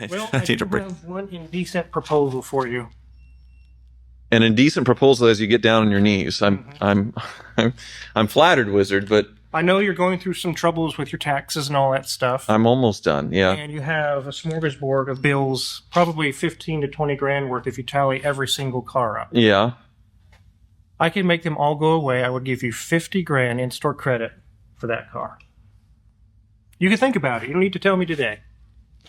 Well, I I need do to break. have one indecent proposal for you. An indecent proposal as you get down on your knees. I'm flattered, Wizard, but I know you're going through some troubles with your taxes and all that stuff. I'm almost done. Yeah. And you have a smorgasbord of bills, probably 15 to 20 grand worth if you tally every single car up. Yeah. I can make them all go away. I would give you 50 grand in-store credit for that car. You can think about it. You don't need to tell me today.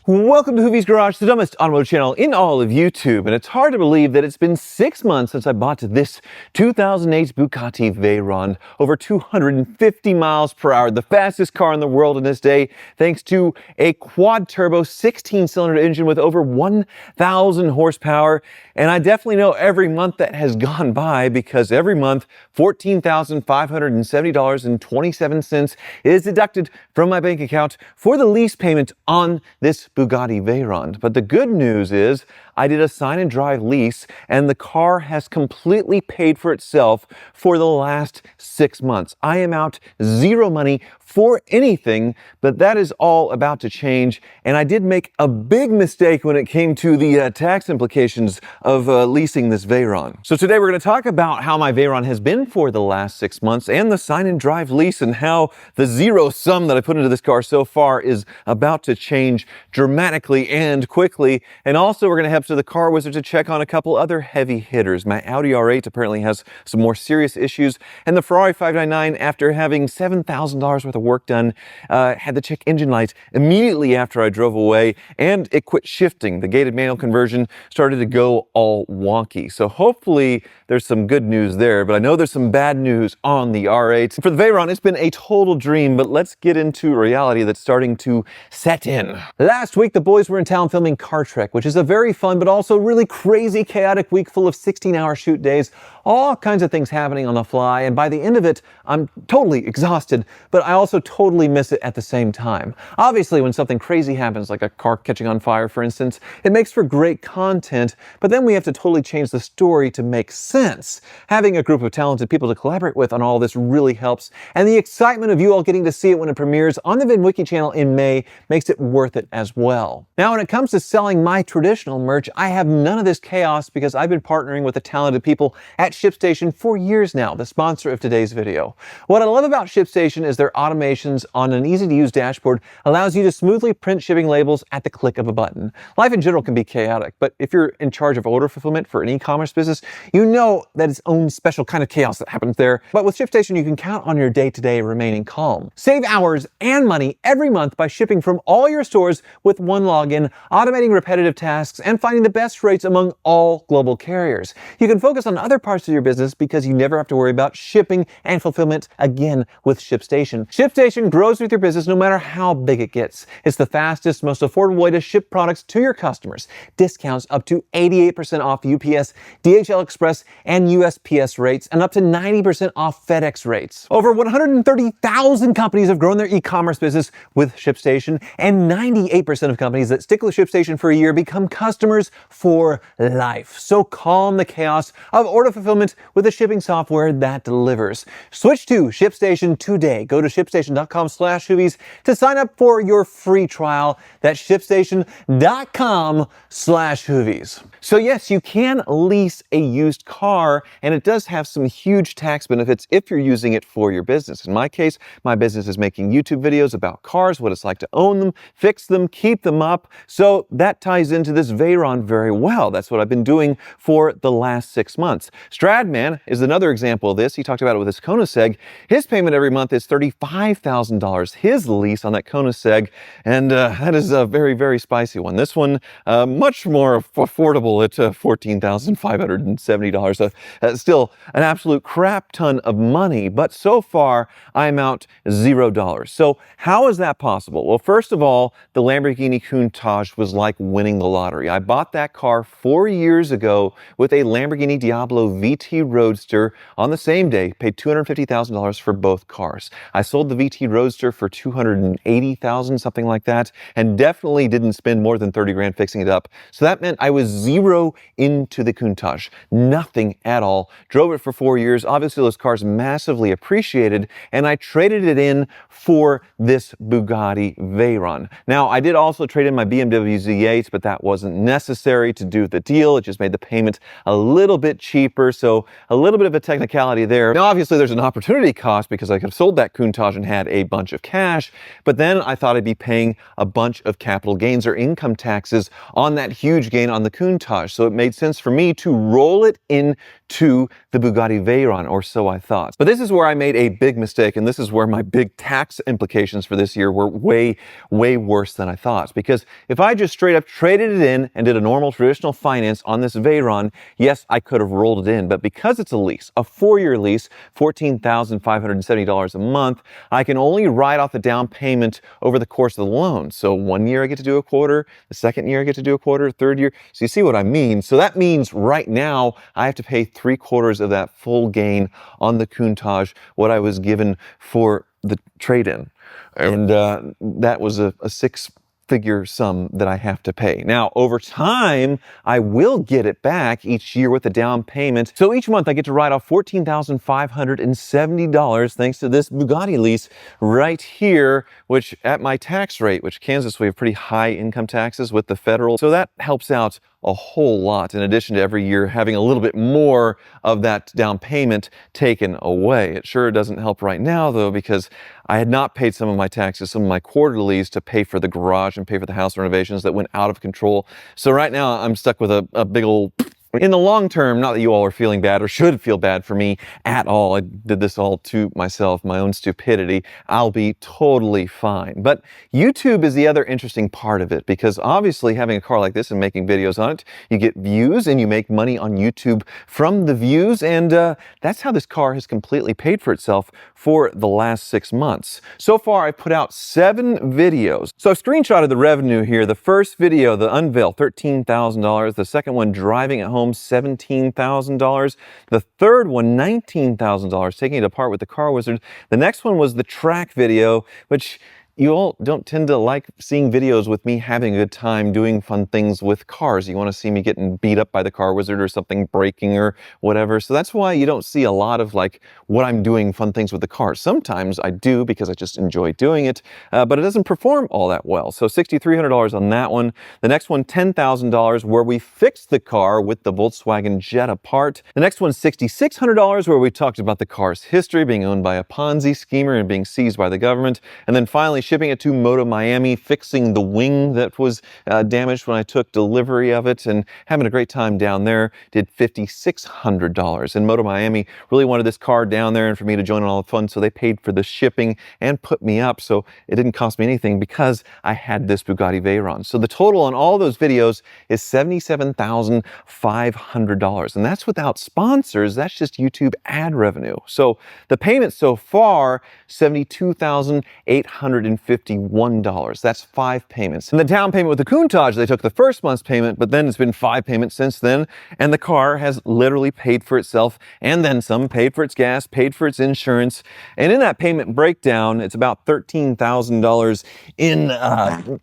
Welcome to Hoovie's Garage, the dumbest automotive channel in all of YouTube. And it's hard to believe that it's been 6 months since I bought this 2008 Bugatti Veyron, over 250 miles per hour, the fastest car in the world in this day, thanks to a quad-turbo 16-cylinder engine with over 1,000 horsepower. And I definitely know every month that has gone by, because every month, $14,570.27 is deducted from my bank account for the lease payment on this Bugatti Veyron. But the good news is I did a sign and drive lease, and the car has completely paid for itself for the last 6 months. I am out zero money for anything, but that is all about to change. And I did make a big mistake when it came to the tax implications of leasing this Veyron. So today we're going to talk about how my Veyron has been for the last 6 months, and the sign and drive lease, and how the zero sum that I put into this car so far is about to change dramatically and quickly. And also we're going to head to the car wizard to check on a couple other heavy hitters. My Audi R8 apparently has some more serious issues, and the Ferrari 599, after having $7,000 worth of work done, had the check engine light immediately after I drove away, and it quit shifting. The gated manual conversion started to go all wonky. So hopefully there's some good news there, but I know there's some bad news on the R8. For the Veyron, it's been a total dream, but let's get into reality that's starting to set in. Last week, the boys were in town filming Car Trek, which is a very fun but also really crazy, chaotic week full of 16-hour shoot days, all kinds of things happening on the fly, and by the end of it, I'm totally exhausted, but I also totally miss it at the same time. Obviously, when something crazy happens, like a car catching on fire, for instance, it makes for great content, but then we have to totally change the story to make sense. Having a group of talented people to collaborate with on all this really helps, and the excitement of you all getting to see it when it premieres on the VinWiki channel in May makes it worth it as well. Now, when it comes to selling my traditional merch, I have none of this chaos because I've been partnering with the talented people at ShipStation for years now, the sponsor of today's video. What I love about ShipStation is their automations on an easy-to-use dashboard allows you to smoothly print shipping labels at the click of a button. Life in general can be chaotic, but if you're in charge of order fulfillment for an e-commerce business, you know that its own special kind of chaos that happens there. But with ShipStation, you can count on your day-to-day remaining calm. Save hours and money every month by shipping from all your stores with one login, automating repetitive tasks, and finding the best rates among all global carriers. You can focus on other parts of your business because you never have to worry about shipping and fulfillment again with ShipStation. ShipStation grows with your business no matter how big it gets. It's the fastest, most affordable way to ship products to your customers. Discounts up to 88% off UPS, DHL Express, and USPS rates, and up to 90% off FedEx rates. Over 130,000 companies have grown their e-commerce business with ShipStation, and 98% of companies that stick with ShipStation for a year become customers for life. So calm the chaos of order fulfillment with the shipping software that delivers. Switch to ShipStation today. Go to shipstation.com/Hoovies to sign up for your free trial. That's shipstation.com/Hoovies. So yes, you can lease a used car, and it does have some huge tax benefits if you're using it for your business. In my case, my business is making YouTube videos about cars, what it's like to own them, fix them, keep them up. So that ties into this Veyron very well. That's what I've been doing for the last 6 months. Stradman is another example of this. He talked about it with his Koenigsegg. His payment every month is $35,000, his lease on that Koenigsegg, and that is a very, very spicy one. This one, much more affordable at $14,570. Still an absolute crap ton of money, but so far I'm out $0. So how is that possible? Well, first of all, the Lamborghini Countach was like winning the lottery. I bought that car 4 years ago with a Lamborghini Diablo VT Roadster on the same day, paid $250,000 for both cars. I sold the VT Roadster for $280,000, something like that, and definitely didn't spend more than 30 grand fixing it up. So that meant I was zero into the Countach, nothing at all. Drove it for 4 years. Obviously, those cars massively appreciated, and I traded it in for this Bugatti Veyron. Now, I did also trade in my BMW Z8, but that wasn't necessary to do the deal. It just made the payment a little bit cheaper, so a little bit of a technicality there. Now, obviously, there's an opportunity cost because I could have sold that Countach and had a bunch of cash, but then I thought I'd be paying a bunch of capital gains or income taxes on that huge gain on the Countach, so it made sense for me to roll it into the Bugatti Veyron, or so I thought. But this is where I made a big mistake, and this is where my big tax implications for this year were way worse than I thought. Because if I just straight up traded it in and did a normal traditional finance on this Veyron, yes, I could have rolled it in. But because it's a lease, a 4-year lease, $14,570 a month, I can only write off the down payment over the course of the loan. So 1 year I get to do a quarter, the second year I get to do a quarter, third year. So you see what I mean? So that means right now I have to pay 3/4 of that full gain on the Countach, what I was given for the trade-in. And that was a six-figure sum that I have to pay. Now, over time, I will get it back each year with a down payment. So each month I get to write off $14,570 thanks to this Bugatti lease right here, which at my tax rate, which Kansas, we have pretty high income taxes with the federal. So that helps out a whole lot, in addition to every year having a little bit more of that down payment taken away. It sure doesn't help right now, though, because I had not paid some of my taxes, some of my quarterlies to pay for the garage and pay for the house renovations that went out of control. So right now I'm stuck with a big old... In the long term, not that you all are feeling bad or should feel bad for me at all. I did this all to myself, my own stupidity. I'll be totally fine. But YouTube is the other interesting part of it, because obviously having a car like this and making videos on it, you get views and you make money on YouTube from the views. And that's how this car has completely paid for itself for the last 6 months. So far, I've put out 7 videos. So I've screenshotted the revenue here. The first video, the unveil, $13,000. The second one, driving at home, $17,000. The third one, $19,000, taking it apart with the Car Wizard. The next one was the track video, which you all don't tend to like seeing videos with me having a good time doing fun things with cars. You want to see me getting beat up by the Car Wizard or something breaking or whatever. So that's why you don't see a lot of like what I'm doing fun things with the car. Sometimes I do because I just enjoy doing it, but it doesn't perform all that well. So $6,300 on that one. The next one, $10,000, where we fixed the car with the Volkswagen Jetta part. The next one, $6,600, where we talked about the car's history, being owned by a Ponzi schemer and being seized by the government. And then finally, shipping it to Moto Miami, fixing the wing that was damaged when I took delivery of it, and having a great time down there. Did $5,600. And Moto Miami really wanted this car down there and for me to join in all the fun, so they paid for the shipping and put me up, so it didn't cost me anything because I had this Bugatti Veyron. So the total on all those videos is $77,500, and that's without sponsors. That's just YouTube ad revenue. So the payment so far, $72,851. That's 5 payments. And the down payment with the Countach, they took the first month's payment, but then it's been 5 payments since then, and the car has literally paid for itself and then some, paid for its gas, paid for its insurance. And in that payment breakdown, it's about $13,000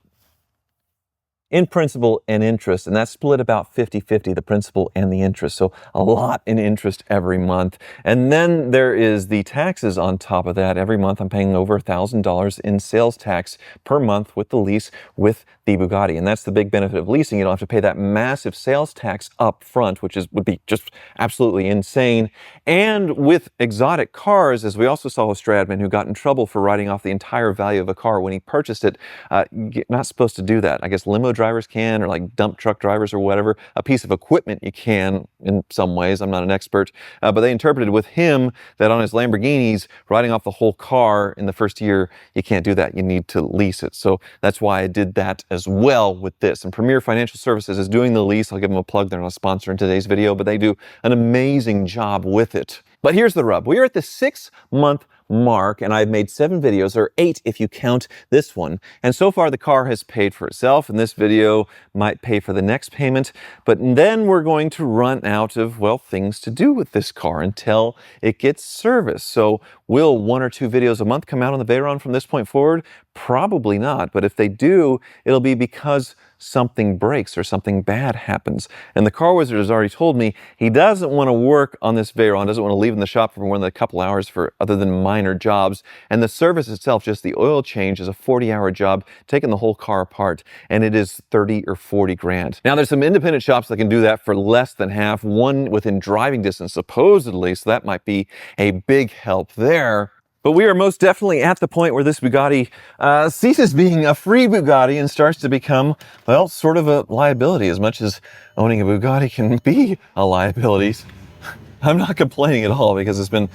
in principal and interest, and that's split about 50-50, the principal and the interest. So a lot in interest every month. And then there is the taxes on top of that. Every month I'm paying over $1,000 in sales tax per month with the lease with the Bugatti. And that's the big benefit of leasing. You don't have to pay that massive sales tax up front, which would be just absolutely insane. And with exotic cars, as we also saw with Stradman, who got in trouble for writing off the entire value of a car when he purchased it, you're not supposed to do that. I guess limo drivers can, or like dump truck drivers or whatever. A piece of equipment you can in some ways. I'm not an expert, but they interpreted with him that on his Lamborghinis, writing off the whole car in the first year, you can't do that. You need to lease it. So that's why I did that as well with this. And Premier Financial Services is doing the lease. I'll give them a plug. They're not a sponsor in today's video, but they do an amazing job with it. But here's the rub. We are at the 6-month mark, and I've made 7 videos, or 8 if you count this one. And so far the car has paid for itself, and this video might pay for the next payment. But then we're going to run out of, well, things to do with this car until it gets serviced. So Will 1 or 2 videos a month come out on the Veyron from this point forward? Probably not, but if they do, it'll be because something breaks or something bad happens. And the car wizard has already told me he doesn't want to work on this Veyron, doesn't want to leave in the shop for more than a couple hours for other than minor jobs. And the service itself, just the oil change, is a 40-hour job, taking the whole car apart, and it is 30 or 40 grand. Now, there's some independent shops that can do that for less than half, one within driving distance, supposedly, so that might be a big help there. But we are most definitely at the point where this Bugatti ceases being a free Bugatti and starts to become, well, sort of a liability, as much as owning a Bugatti can be a liability. I'm not complaining at all because it's been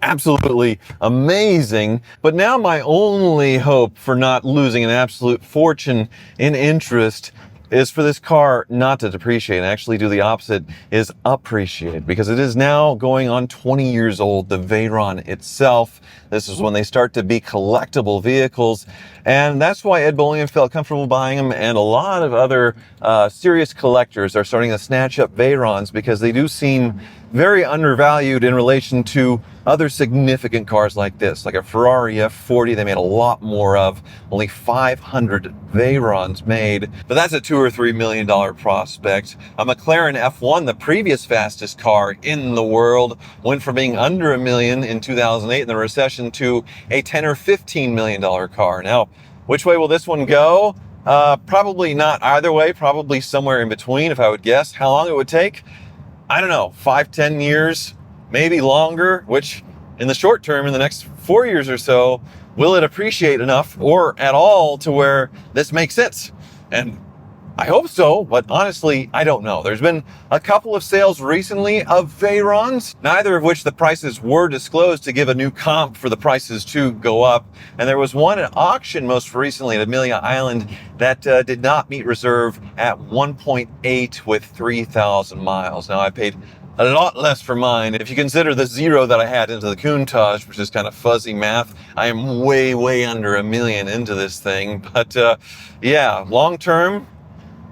absolutely amazing. But now my only hope for not losing an absolute fortune in interest is for this car not to depreciate and actually do the opposite, is appreciate, because it is now going on 20 years old, the Veyron itself. This is when they start to be collectible vehicles, and that's why Ed Bullion felt comfortable buying them, and a lot of other serious collectors are starting to snatch up Veyrons because they do seem very undervalued in relation to other significant cars like this, like a Ferrari F40 they made a lot more of, only 500 Veyrons made, but that's a $2 or $3 million prospect. A McLaren F1, the previous fastest car in the world, went from being under $1 million in 2008 in the recession to a $10 or $15 million car. Now, which way will this one go? Probably not either way, probably somewhere in between, if I would guess. How long it would take? I don't know, 5-10 years, maybe longer, which in the short term, in the next 4 years or so, will it appreciate enough or at all to where this makes sense? And I hope so, but honestly, I don't know. There's been a couple of sales recently of Veyrons, neither of which the prices were disclosed to give a new comp for the prices to go up. And there was one at auction most recently at Amelia Island that did not meet reserve at 1.8 with 3,000 miles. Now, I paid a lot less for mine. If you consider the zero that I had into the Countach, which is kind of fuzzy math, I am way, way under $1 million into this thing. But yeah, long term,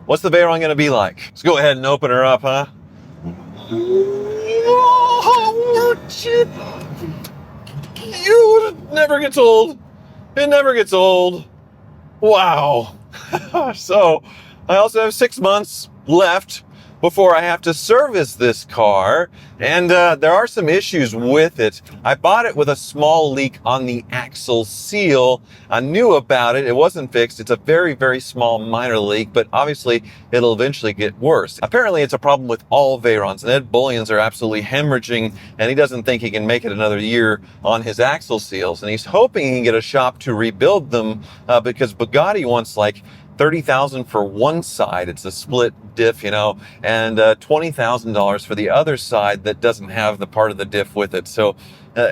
what's the Veyron going to be like? Let's go ahead and open her up, huh? It never gets old. It never gets old. Wow. So I also have 6 months left before I have to service this car, and there are some issues with it. I bought it with a small leak on the axle seal. I knew about it. It wasn't fixed. It's a very, very small minor leak, but obviously it'll eventually get worse. Apparently it's a problem with all Veyrons, and Ed Bullion's are absolutely hemorrhaging, and he doesn't think he can make it another year on his axle seals, and he's hoping he can get a shop to rebuild them because Bugatti wants like $30,000 for one side, it's a split diff, you know, and $20,000 for the other side that doesn't have the part of the diff with it. So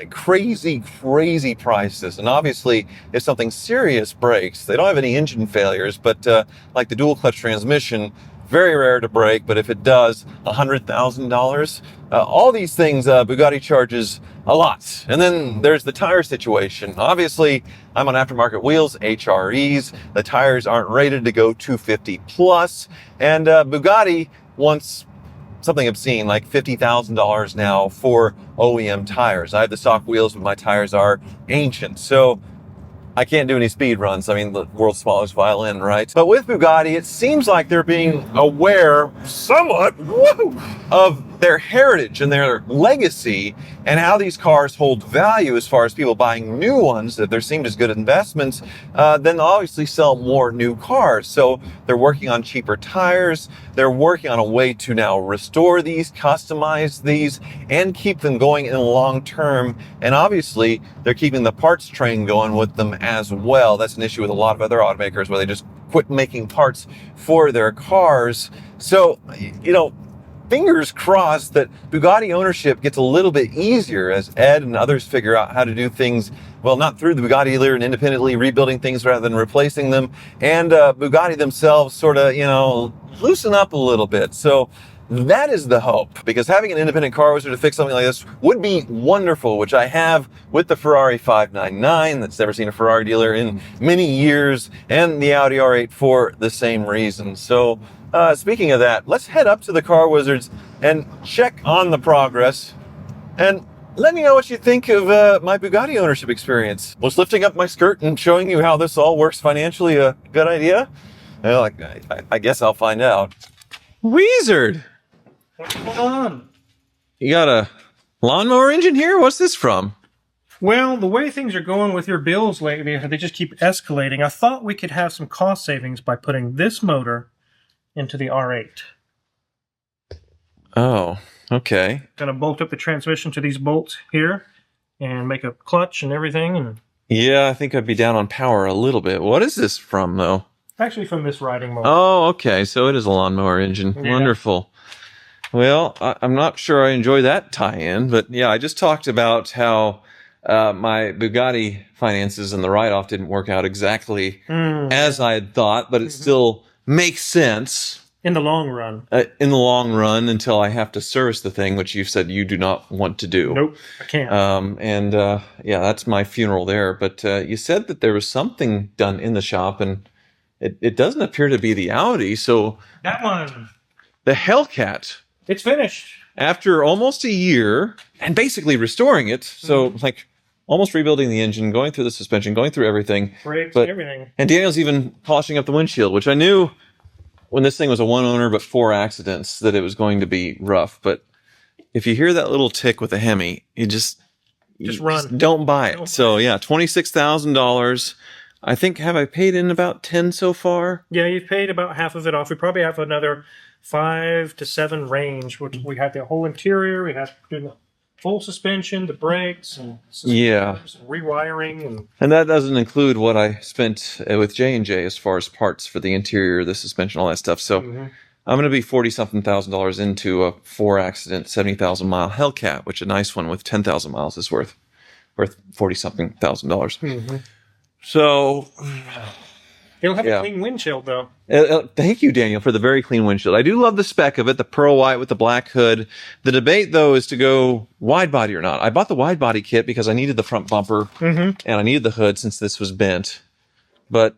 crazy prices. And obviously, if something serious breaks, they don't have any engine failures, but like the dual clutch transmission, very rare to break, but if it does, $100,000. All these things Bugatti charges a lot. And then there's the tire situation. Obviously, I'm on aftermarket wheels, HREs. The tires aren't rated to go 250 plus. And Bugatti wants something obscene, like $50,000 now for OEM tires. I have the stock wheels, but my tires are ancient. So I can't do any speed runs. I mean, the world's smallest violin, right? But with Bugatti, it seems like they're being aware somewhat of their heritage and their legacy and how these cars hold value as far as people buying new ones. If they're seen as good investments, then they'll obviously sell more new cars. So they're working on cheaper tires. They're working on a way to now restore these, customize these, and keep them going in the long term. And obviously, they're keeping the parts train going with them as well. That's an issue with a lot of other automakers where they just quit making parts for their cars. So, you know, fingers crossed that Bugatti ownership gets a little bit easier as Ed and others figure out how to do things, well, not through the Bugatti dealer and independently rebuilding things rather than replacing them. And Bugatti themselves sort of, you know, loosen up a little bit. So that is the hope, because having an independent car wizard to fix something like this would be wonderful, which I have with the Ferrari 599 that's never seen a Ferrari dealer in many years, and the Audi R8 for the same reason. So speaking of that, let's head up to the car wizards and check on the progress. And let me know what you think of my Bugatti ownership experience. Was lifting up my skirt and showing you how this all works financially a good idea? Well, I guess I'll find out. Wizard, What's going on? you got a lawnmower engine here? What's this from? Well, the way things are going with your bills lately, they just keep escalating. I thought we could have some cost savings by putting this motor into the R8. Oh, okay. Gonna bolt up the transmission to these bolts here and make a clutch and everything. And Yeah, I think I'd be down on power a little bit. What is this from, though? actually from this riding motor. Oh, okay. So it is a lawnmower engine. Yeah. Wonderful. Well, I'm not sure I enjoy that tie-in, but yeah, I just talked about how my Bugatti finances and the write-off didn't work out exactly as I had thought, but it still makes sense In the long run. in the long run until I have to service the thing, which you've said you do not want to do. Nope, I can't. Yeah, that's my funeral there. But you said that there was something done in the shop, and it doesn't appear to be the Audi. So That one. the Hellcat, It's finished. after almost a year and basically restoring it, so like almost rebuilding the engine, going through the suspension, going through everything, Brakes, but everything. and Daniel's even polishing up the windshield, which I knew when this thing was a one owner but 4 accidents that it was going to be rough. But if you hear that little tick with a Hemi, you just run. don't buy it. Don't buy So yeah, $26,000. I think, have I paid in about 10 so far? Yeah, you've paid about half of it off. We probably have another 5 to 7 range, which we had the whole interior. We had to do the full suspension, the brakes, and Yeah. rewiring, And that doesn't include what I spent with J&J as far as parts for the interior, the suspension, all that stuff. So I'm going to be $40-something thousand into a 4-accident, 70,000 mile Hellcat, which a nice one with 10,000 miles is worth $40-something thousand. So It'll have Yeah. a clean windshield, though. thank you, Daniel, for the very clean windshield. I do love the spec of it, the pearl white with the black hood. The debate, though, is to go wide body or not. I bought the wide body kit because I needed the front bumper and I needed the hood since this was bent. But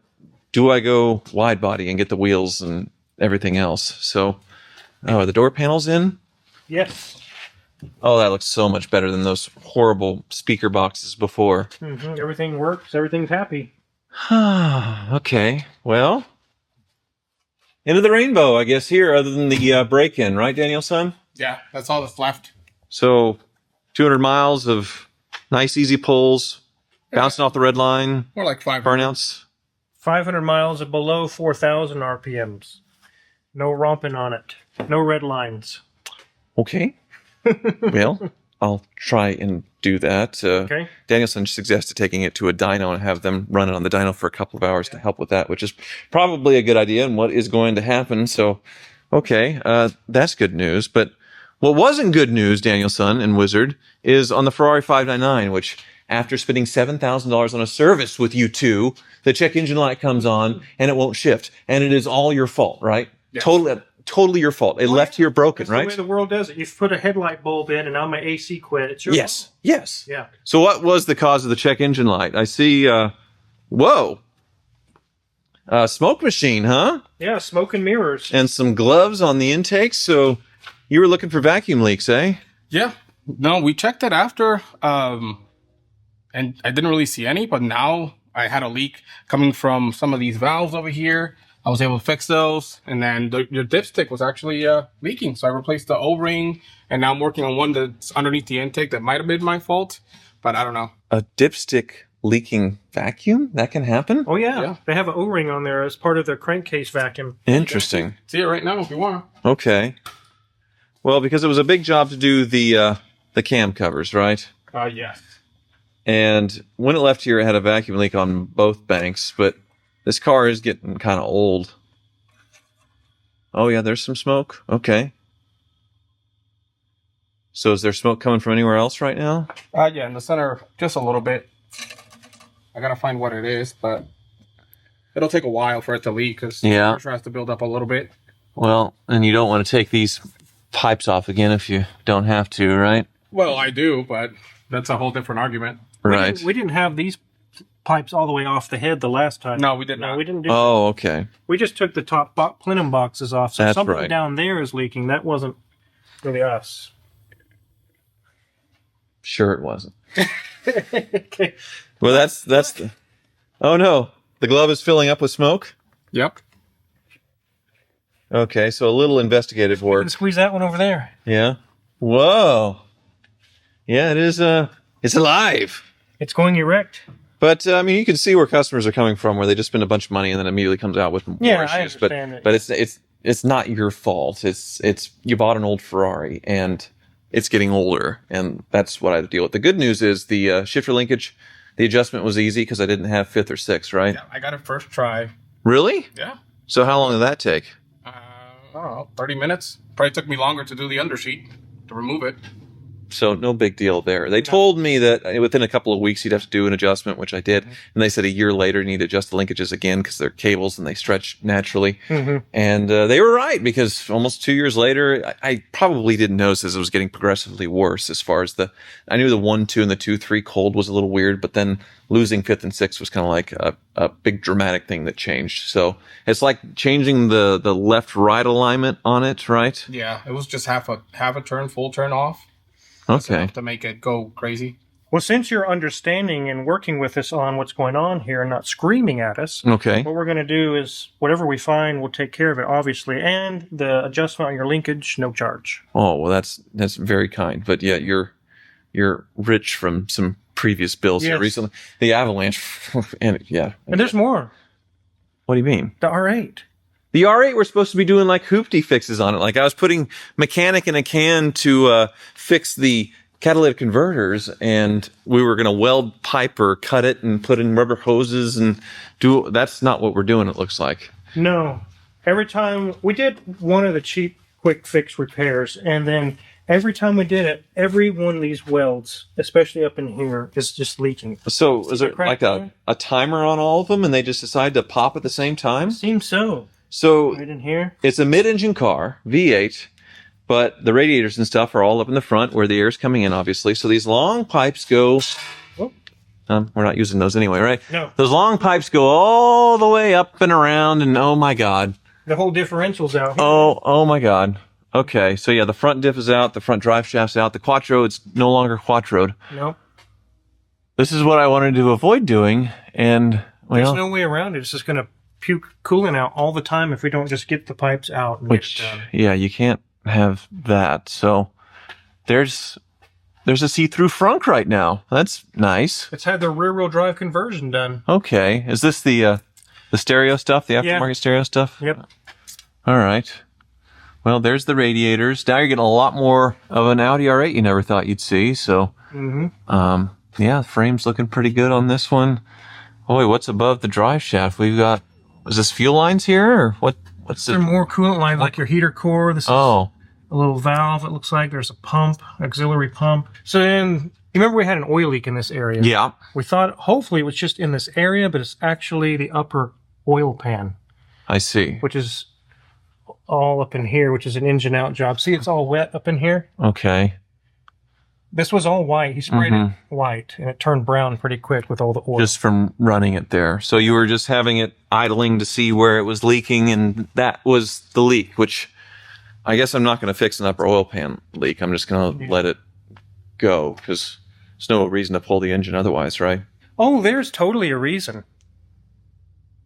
do I go wide body and get the wheels and everything else? So, are the door panels in? Yes. Oh, that looks so much better than those horrible speaker boxes before. Everything works. Everything's happy. Okay, well, end of the rainbow, I guess, here, other than the break-in, right, Daniel-son? Yeah, that's all that's left. So 200 miles of nice, easy pulls, bouncing off the red line, More like 5. burnouts. 500 miles of below 4,000 RPMs. No romping on it. No red lines. Okay. Well, I'll try and do that. Okay. Danielson suggested taking it to a dyno and have them run it on the dyno for a couple of hours to help with that, which is probably a good idea and what is going to happen. So, okay, that's good news. But what wasn't good news, Danielson and Wizard, is on the Ferrari 599, which after spending $7,000 on a service with you two, the check engine light comes on and it won't shift. And it is all your fault, right? Yes. Totally your fault. It left here broken, That's right? the way the world does it. You've put a headlight bulb in, and now my AC quit. It's your Yes. fault. Yes. Yeah. So what was the cause of the check engine light? I see, whoa. Smoke machine, huh? Yeah, smoke and mirrors. And some gloves on the intake. So you were looking for vacuum leaks, eh? Yeah. No, we checked it after, and I didn't really see any, but now I had a leak coming from some of these valves over here. I was able to fix those, and then your dipstick was actually leaking. So I replaced the O-ring, and now I'm working on one that's underneath the intake that might have been my fault, but I don't know. A dipstick leaking vacuum? That can happen? Oh, yeah. Yeah. They have an O-ring on there as part of the crankcase vacuum. Interesting. See it right now if you want. Okay. Well, because it was a big job to do the cam covers, right? Yes. And when it left here, it had a vacuum leak on both banks, but this car is getting kind of old. Oh, yeah, there's some smoke. Okay. So is there smoke coming from anywhere else right now? Yeah, in the center, just a little bit. I gotta find what it is, but it'll take a while for it to leak because Yeah. pressure has to build up a little bit. Well, and you don't want to take these pipes off again if you don't have to, right? Well, I do, but that's a whole different argument. Right. We didn't have these pipes all the way off the head the last time. No, we did No, not. we didn't do Oh, okay. We just took the top plenum boxes off. So That's something right. down there is leaking. That wasn't really us. Sure, it wasn't. Okay. Well, that's the. Oh no, the glove is filling up with smoke. Yep. Okay, so a little investigative You work. can squeeze that one over there. Yeah. Whoa. Yeah, it is. It's alive. It's going erect. But I mean, you can see where customers are coming from, where they just spend a bunch of money and then immediately comes out with more Yeah, issues. I understand it. But it's not your fault. It's you bought an old Ferrari and it's getting older, and that's what I have to deal with. The good news is the shifter linkage, the adjustment was easy because I didn't have fifth or sixth, right? Yeah, I got it first try. Really? Yeah. So how long did that take? I don't know, 30 minutes. Probably took me longer to do the undersheet to remove it. So no big deal there. They told me that within a couple of weeks you'd have to do an adjustment, which I did. And they said a year later you need to adjust the linkages again because they're cables and they stretch naturally. And they were right because almost 2 years later, I probably didn't notice as it was getting progressively worse as far as I knew the 1, 2 and the 2, 3 cold was a little weird, but then losing fifth and sixth was kind of like a big dramatic thing that changed. So it's like changing the left-right alignment on it, right? Yeah, it was just half a turn, full turn off. Okay. Enough to make it go crazy. Well, since you're understanding and working with us on what's going on here and not screaming at us, Okay. what we're going to do is whatever we find, we'll take care of it, obviously. And the adjustment on your linkage, no charge. Oh, well, that's very kind. But yeah, you're rich from some previous bills here Yes. recently. The Avalanche, and yeah. And there's more. What do you mean? The R8. The R8, we're supposed to be doing like hoopty fixes on it. Like I was putting mechanic in a can to fix the catalytic converters, and we were going to weld pipe or cut it and put in rubber hoses and do. That's not what we're doing. It looks like. No. Every time we did one of the cheap quick fix repairs, and then every time we did it, every one of these welds, especially up in here, is just leaking. So is there crack like there? a timer on all of them, and they just decide to pop at the same time? Seems so. So Right in here. it's a mid-engine car, V8, but the radiators and stuff are all up in the front where the air's coming in, obviously. So these long pipes go. Oh. We're not using those anyway, right? No. Those long pipes go all the way up and around, and oh my god. The whole differential's out here. Oh my god. Okay, so yeah, the front diff is out, the front drive shaft's out, the quattro, it's no longer quattroed. No. This is what I wanted to avoid doing, and There's well, no way around it. It's just going to puke coolant out all the time if we don't just get the pipes out. And which get it done. yeah, you can't have that. So there's a see-through frunk right now. That's nice. It's had the rear-wheel drive conversion done. Okay, is this the stereo stuff, the aftermarket stereo stuff? Yep. All right. Well, there's the radiators. Now you're getting a lot more of an Audi R8 you never thought you'd see. So, yeah, the frame's looking pretty good on this one. Oh wait, what's above the drive shaft? We've got, is this fuel lines here, or what's There are it? more coolant lines like your heater core. This is Oh, a little valve. It looks like there's a pump, auxiliary pump. So then, you remember we had an oil leak in this area? yeah. We thought hopefully it was just in this area, but it's actually the upper oil pan, I see. which is all up in here, which is an engine out job. See, it's all wet up in here. Okay. This was all white. He sprayed it white, and it turned brown pretty quick with all the oil. Just from running it there. So you were just having it idling to see where it was leaking, and that was the leak, which I guess I'm not going to fix an upper oil pan leak. I'm just going to let it go because there's no reason to pull the engine otherwise, right? Oh, there's totally a reason.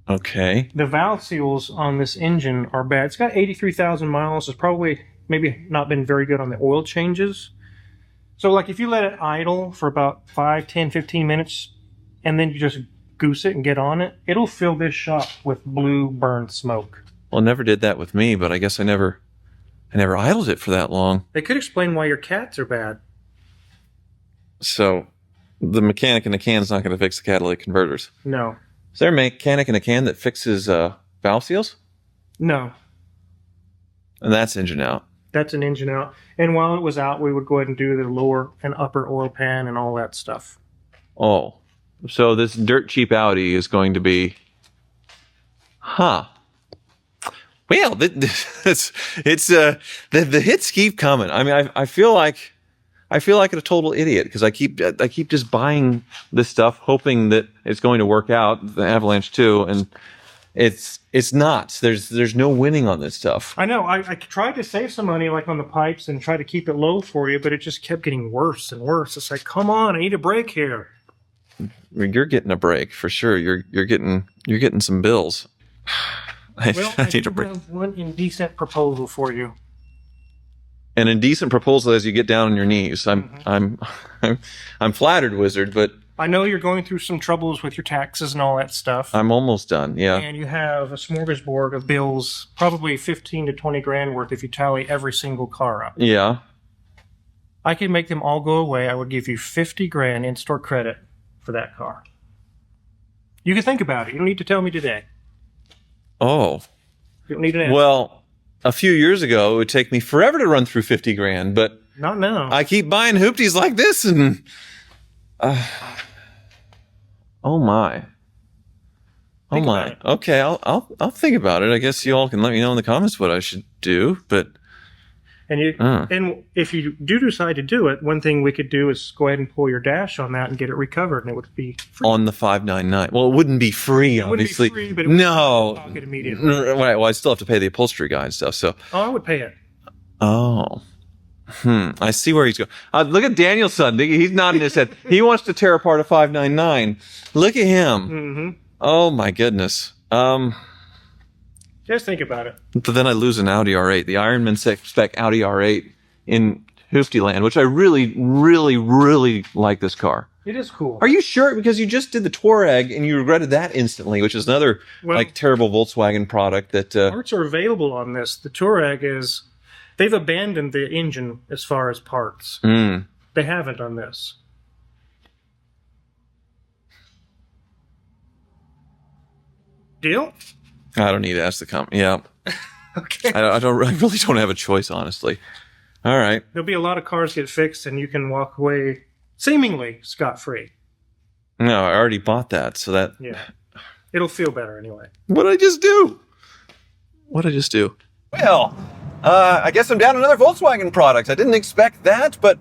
Okay. The valve seals on this engine are bad. It's got 83,000 miles. It's probably maybe not been very good on the oil changes. So like if you let it idle for about 5, 10, 15 minutes and then you just goose it and get on it, it'll fill this shop with blue burned smoke. Well, never did that with me, but I guess I never idled it for that long. They could explain why your cats are bad. So the mechanic in a can is not going to fix the catalytic converters. No. Is there a mechanic in a can that fixes valve seals? No. And that's engine out. That's an engine out. And while it was out, we would go ahead and do the lower and upper oil pan and all that stuff. Oh, so this dirt cheap Audi is going to be, Well, the hits keep coming. I mean, I feel like a total idiot because I keep just buying this stuff, hoping that it's going to work out. The Avalanche too, and it's not. There's no winning on this stuff. I know. I tried to save some money, like on the pipes, and try to keep it low for you, but it just kept getting worse and worse. It's like, come on, I need a break here. You're getting a break for sure. You're getting some bills. Well, I need do a break. have one indecent proposal for you. An indecent proposal as you get down on your knees. I'm flattered, Wizard, but I know you're going through some troubles with your taxes and all that stuff. I'm almost done. Yeah. And you have a smorgasbord of bills, probably 15 to 20 grand worth if you tally every single car up. Yeah. I could make them all go away. I would give you 50 grand in-store credit for that car. You can think about it. You don't need to tell me today. Oh. You don't need an answer. Well, a few years ago, it would take me forever to run through 50 grand, but Not now. I keep buying hoopties like this and oh my. Oh Think my. about it. Okay, I'll think about it. I guess you all can let me know in the comments what I should do, but And if you do decide to do it, one thing we could do is go ahead and pull your dash on that and get it recovered, and it would be free. on the 599. Well, it wouldn't be free, It wouldn't be obviously. free, but it would be no. in your pocket immediately. Right, well, I still have to pay the upholstery guy and stuff, so. Oh, I would pay it. Oh. I see where he's going. Look at Daniel's son. He's nodding his head. He wants to tear apart a 599. Look at him. Mm-hmm. Oh my goodness. Just think about it. But then I lose an Audi R8, the Ironman spec Audi R8 in Hoofty Land, which I really, really, really like this car. It is cool. Are you sure? Because you just did the Touareg and you regretted that instantly, which is another like terrible Volkswagen product that. Parts are available on this. The Touareg is. They've abandoned the engine as far as parts. They haven't on this. Deal? I don't need to ask the company. Yeah. Okay. I really don't have a choice, honestly. All right. There'll be a lot of cars get fixed, and you can walk away seemingly scot-free. No, I already bought that, so that. Yeah. It'll feel better anyway. What'd I just do? Well, I guess I'm down another Volkswagen product. I didn't expect that, but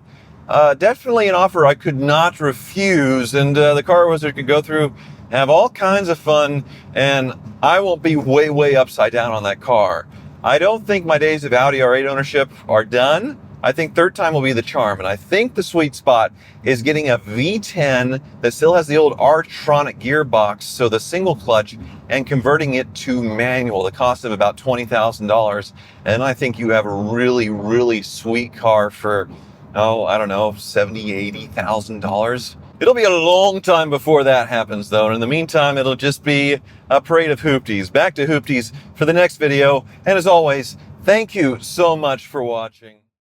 definitely an offer I could not refuse. And the car wizard could go through, have all kinds of fun, and I won't be way, way upside down on that car. I don't think my days of Audi R8 ownership are done. I think third time will be the charm, and I think the sweet spot is getting a V10 that still has the old R-tronic gearbox, so the single clutch, and converting it to manual, the cost of about $20,000. And I think you have a really, really sweet car for, I don't know, $70,000, $80,000. It'll be a long time before that happens, though, and in the meantime, it'll just be a parade of hoopties. Back to hoopties for the next video, and as always, thank you so much for watching.